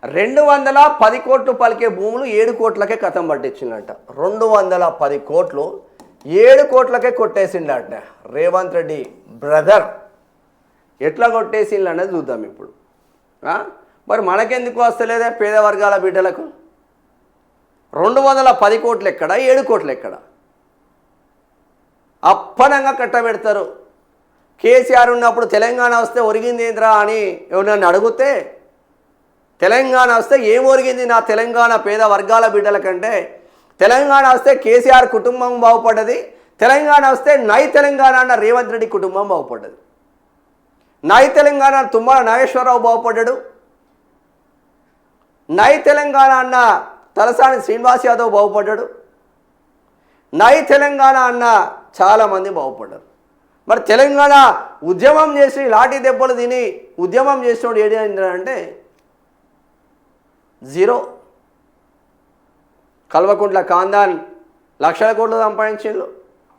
210 కోట్లు పలికే భూములు 7 కోట్లకే కథం పట్టించిందంట. 210 కోట్లు 7 కోట్లకే కొట్టేసిండట రేవంత్ రెడ్డి బ్రదర్. ఎట్లా కొట్టేసిండు అనేది చూద్దాం ఇప్పుడు. మరి మనకెందుకు వస్తలేదా పేద వర్గాల బిడ్డలకు? 210 కోట్లు ఎక్కడ, 7 కోట్లు ఎక్కడ? అప్పనంగా కట్టబెడతారు. కేసీఆర్ ఉన్నప్పుడు తెలంగాణ వస్తే ఒరిగింది ఏంద్రా అని ఎవరినన్ను అడిగితే, తెలంగాణ వస్తే ఏం ఒరిగింది నా తెలంగాణ పేద వర్గాల బిడ్డల కంటే, తెలంగాణ వస్తే కేసీఆర్ కుటుంబం బాగుపడ్డది, తెలంగాణ వస్తే నై తెలంగాణ అన్న రేవంత్ రెడ్డి కుటుంబం బాగుపడ్డది, నై తెలంగాణ తుమ్మల నాగేశ్వరరావు బాగుపడ్డాడు, నై తెలంగాణ అన్న తలసాని శ్రీనివాస్ యాదవ్ బాగుపడ్డాడు, నై తెలంగాణ అన్న చాలామంది బాగుపడ్డారు. మరి తెలంగాణ ఉద్యమం చేసి లాఠీ దెబ్బలు తిని ఉద్యమం చేసినోడు ఏంటంటే జీరో. కల్వకుంట్ల కాందాన్ లక్షల కోట్లు సంపాదించిండు,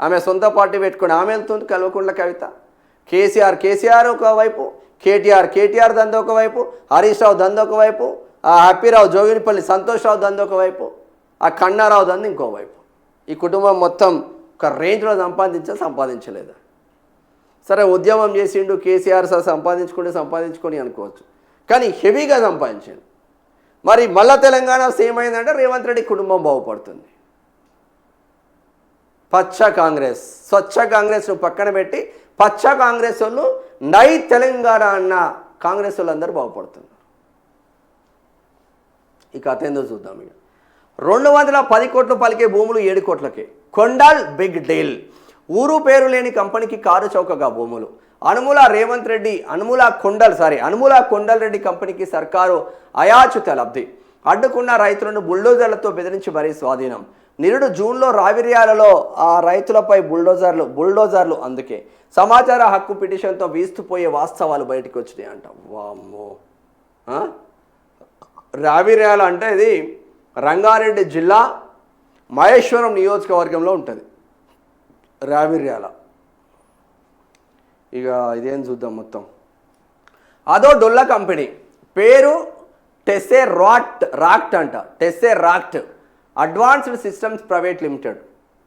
ఆమె సొంత పార్టీ పెట్టుకుని ఆమె వెళ్తుంది. కల్వకుంట్ల కవిత, కేసీఆర్ ఒకవైపు, కేటీఆర్ దంద ఒకవైపు, హరీష్ రావు దంద ఒకవైపు, ఆ హ్యాపీరావు జోగినిపల్లి సంతోష్ రావు దంద ఒకవైపు, ఆ కన్నారావు దంద ఇంకోవైపు. ఈ కుటుంబం మొత్తం ఒక రేంజ్లో సంపాదించలేదా? సరే ఉద్యమం చేసిండు కేసీఆర్ సార్ సంపాదించుకొని అనుకోవచ్చు, కానీ హెవీగా సంపాదించాడు. మరి మళ్ళా తెలంగాణ ఏమైందంటే రేవంత్ రెడ్డి కుటుంబం బాగుపడుతుంది. పచ్చ కాంగ్రెస్ స్వచ్ఛ కాంగ్రెస్ను పక్కన పెట్టి పచ్చ కాంగ్రెస్ వాళ్ళు నై తెలంగాణ అన్న కాంగ్రెస్ వాళ్ళు అందరూ బాగుపడుతున్నారు. ఈ కథ ఏందో చూద్దాం. ఇక 210 కోట్లు పలికే భూములు 7 కోట్లకే. Kondal big deal. ఊరు పేరు లేని కంపెనీకి కారు చౌకగా భూములు. అనుమూల కొండల్ రెడ్డి కంపెనీకి సర్కారు అయాచిత లబ్ధి. అడ్డుకున్న రైతులను బుల్డోజర్లతో బెదిరించి మరీ స్వాధీనం. నిరుడు జూన్లో రావిర్యాలలో ఆ రైతులపై బుల్డోజర్లు. అందుకే సమాచార హక్కు పిటిషన్తో వీస్తుపోయే వాస్తవాలు బయటకు వచ్చినాయి అంట. వామ్మో, రావిర్యాల అంటే ఇది రంగారెడ్డి జిల్లా మహేశ్వరం నియోజకవర్గంలో ఉంటుంది రావిర్యాల. ఇక ఇదేం చూద్దాం మొత్తం. అదో డొల్ల కంపెనీ, పేరు టెస్సెరాక్ట్ అంట. Tesseract advanced systems private limited.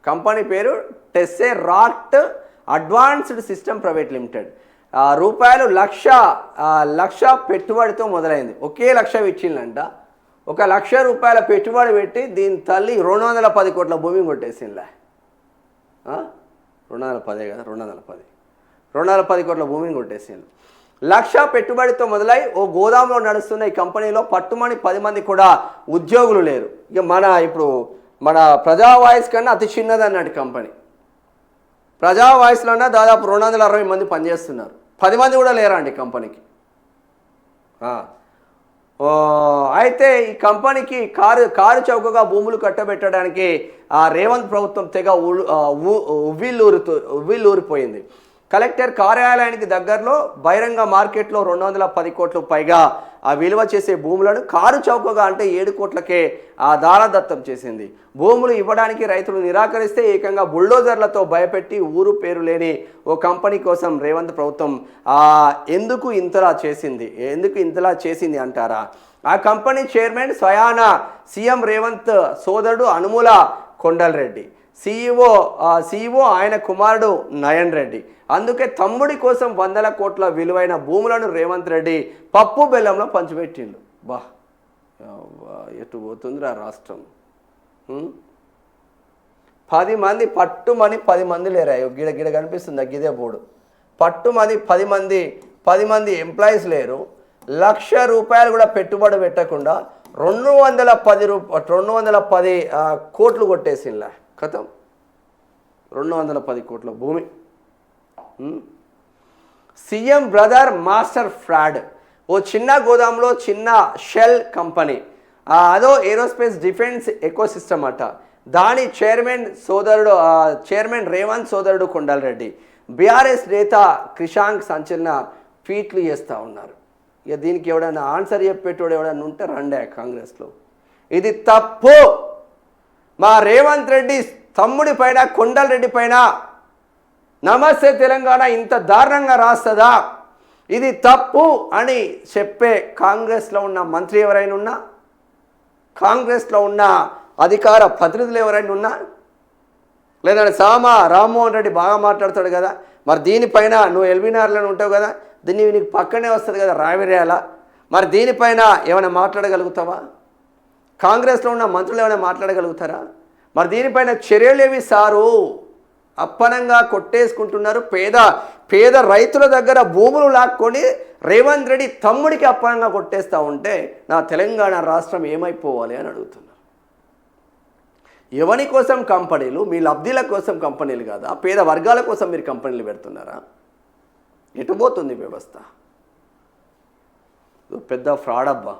Company పేరు Tesseract advanced system private limited. రూపాయలు లక్ష పెట్టుబడితో మొదలైంది. ఒకే లక్ష ఇచ్చిందంట. 1,00,000 రూపాయల పెట్టుబడి పెట్టి దీని తల్లి 210 కోట్ల భూమి కొట్టేసిందిలే. 210 కదా, 210 కోట్ల భూమిని కొట్టేసింది. 1,00,000 పెట్టుబడితో మొదలై ఓ గోదాంలో నడుస్తున్న ఈ కంపెనీలో పట్టుమని 10 మంది కూడా ఉద్యోగులు లేరు. ఇక మన ప్రజా వాయిస్ కన్నా అతి చిన్నది అన్నట్టు కంపెనీ. ప్రజా వాయిస్లోనే దాదాపు 260 మంది పనిచేస్తున్నారు. 10 మంది కూడా లేరండి కంపెనీకి. అయితే ఈ కంపెనీకి కారు చౌకగా భూములు కట్టబెట్టడానికి ఆ రేవంత్ ప్రభుత్వం తెగ ఉవ్విల్లూరిపోయింది. కలెక్టర్ కార్యాలయానికి దగ్గరలో బహిరంగ మార్కెట్లో 210 కోట్లు పైగా ఆ విలువ చేసే భూములను కారు చౌకగా అంటే 7 కోట్లకే ఆ దారదత్తం చేసింది. భూములు ఇవ్వడానికి రైతులు నిరాకరిస్తే ఏకంగా బుల్డోజర్లతో భయపెట్టి ఊరు పేరు లేని ఓ కంపెనీ కోసం రేవంత్ ప్రభుత్వం ఎందుకు ఇంతలా చేసింది అంటారా? ఆ కంపెనీ చైర్మన్ స్వయాన సీఎం రేవంత్ సోదరుడు అనుమూల కొండల్ రెడ్డి, సీఈఓ ఆయన కుమారుడు నయన్ రెడ్డి. అందుకే తమ్ముడి కోసం 100 కోట్ల విలువైన భూములను రేవంత్ రెడ్డి పప్పు బెల్లంలో పంచిపెట్టిండు. ఎటు పోతుందిరా రాష్ట్రం? 10 మంది పట్టుమని 10 మంది లేరా? గిడ కనిపిస్తుంది గిదే బోర్డు. పట్టుమని 10 మంది ఎంప్లాయీస్ లేరు. 1,00,000 రూపాయలు కూడా పెట్టుబడి పెట్టకుండా 210 కోట్లు కొట్టేసిందిలే. కథం 210 కోట్ల భూమి. CM brother master fraud. ఓ చిన్న గోదాంలో చిన్న షెల్ కంపెనీ, అదో ఏరోస్పేస్ డిఫెన్స్ ఎకోసిస్టమ్ అట. దాని చైర్మన్ రేవంత్ సోదరుడు కొండల్ రెడ్డి, బీఆర్ఎస్ నేత క్రిషాంక్ సంచలన ట్వీట్లు చేస్తూ ఉన్నారు. ఇక దీనికి ఎవడైనా ఆన్సర్ చెప్పేటోడు ఎవడైనా ఉంటే రండే కాంగ్రెస్లో. ఇది తప్పు. మా రేవంత్ రెడ్డి తమ్ముడి పైన కొండల్ రెడ్డి పైన నమస్తే తెలంగాణ ఇంత దారుణంగా రాస్తుందా? ఇది తప్పు అని చెప్పే కాంగ్రెస్లో ఉన్న మంత్రి ఎవరైనా ఉన్నా, కాంగ్రెస్లో ఉన్న అధికార ప్రతినిధులు ఎవరైనా ఉన్నా, లేదంటే రామ్మోహన్ రెడ్డి బాగా మాట్లాడతాడు కదా, మరి దీనిపైన నువ్వు ఎల్బీనగర్లో ఉంటావు కదా, నీకు పక్కనే వస్తుంది కదా రావిర్యాల, మరి దీనిపైన ఏమైనా మాట్లాడగలుగుతావా? కాంగ్రెస్లో ఉన్న మంత్రులు ఏమైనా మాట్లాడగలుగుతారా? మరి దీనిపైన చర్యలేవి సారు? అప్పనంగా కొట్టేసుకుంటున్నారు. పేద రైతుల దగ్గర భూములు లాక్కొని రేవంత్ రెడ్డి తమ్ముడికి అప్పనంగా కొట్టేస్తూ ఉంటే నా తెలంగాణ రాష్ట్రం ఏమైపోవాలి అని అడుగుతున్నారు. ఎవరి కోసం కంపెనీలు? మీ లబ్ధిల కోసం కంపెనీలు కాదా? పేద వర్గాల కోసం మీరు కంపెనీలు పెడుతున్నారా? ఎటుపోతుంది వ్యవస్థ? పెద్ద ఫ్రాడ్ అబ్బా.